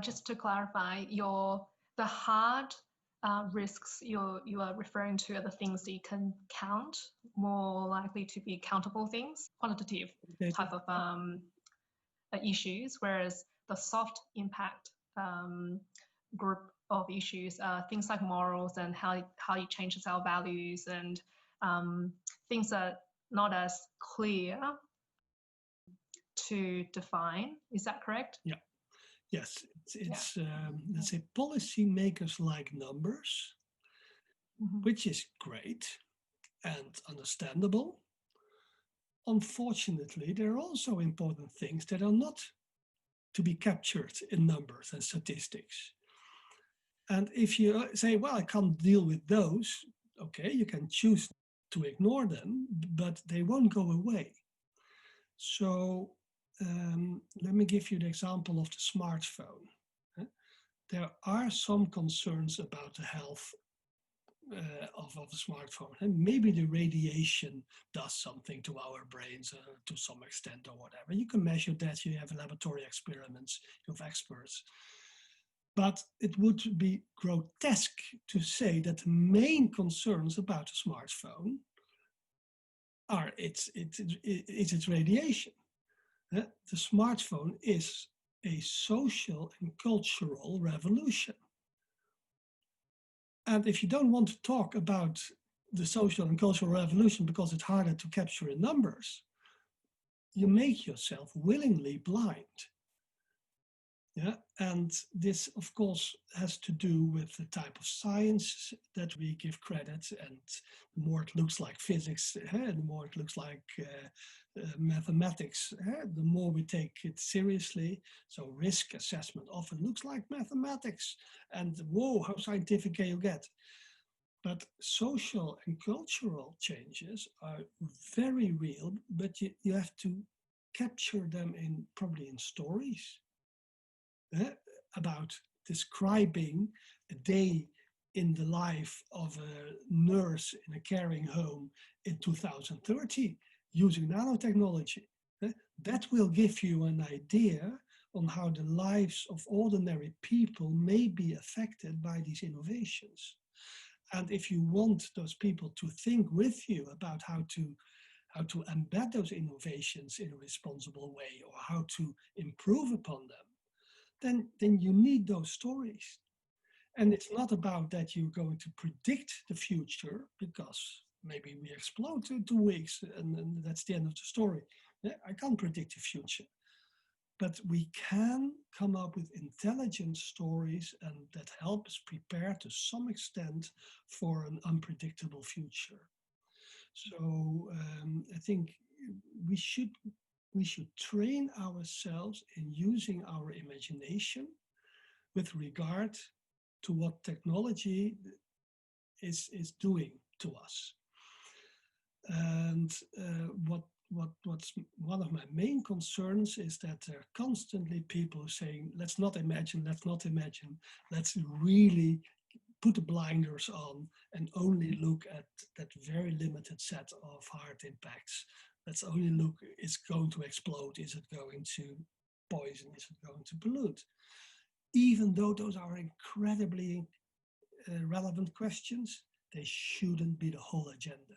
just to clarify, the hard risks you are referring to are the things that you can count, more likely to be countable things, quantitative type of issues, whereas the soft impact group of issues are things like morals and how it changes our values, and things are not as clear to define. Is that correct? Yeah. Yes, it's let's say policymakers like numbers, which is great and understandable. Unfortunately, there are also important things that are not to be captured in numbers and statistics. And if you say, well, I can't deal with those, okay, you can choose to ignore them, but they won't go away. So let me give you the example of the smartphone. There are some concerns about the health of a smartphone, and maybe the radiation does something to our brains to some extent or whatever. You can measure that, you have laboratory experiments, you have experts. But it would be grotesque to say that the main concerns about a smartphone are its radiation. The smartphone is a social and cultural revolution. And if you don't want to talk about the social and cultural revolution because it's harder to capture in numbers, you make yourself willingly blind. Yeah, and this, of course, has to do with the type of science that we give credit, and the more it looks like physics, the more it looks like mathematics, the more we take it seriously. So risk assessment often looks like mathematics, and whoa, how scientific can you get? But social and cultural changes are very real, but you have to capture them probably in stories. About describing a day in the life of a nurse in a caring home in 2030 using nanotechnology. That will give you an idea on how the lives of ordinary people may be affected by these innovations. And if you want those people to think with you about how to embed those innovations in a responsible way, or how to improve upon them, then you need those stories. And it's not about that you're going to predict the future, because maybe we explode in 2 weeks and that's the end of the story. I can't predict the future. But we can come up with intelligent stories, and that help us prepare to some extent for an unpredictable future. So I think we should train ourselves in using our imagination with regard to what technology is doing to us. And what's one of my main concerns is that there are constantly people saying, let's not imagine, let's really put the blinders on and only look at that very limited set of hard impacts. Let's only look, is it going to explode? Is it going to poison? Is it going to pollute? Even though those are incredibly relevant questions, they shouldn't be the whole agenda.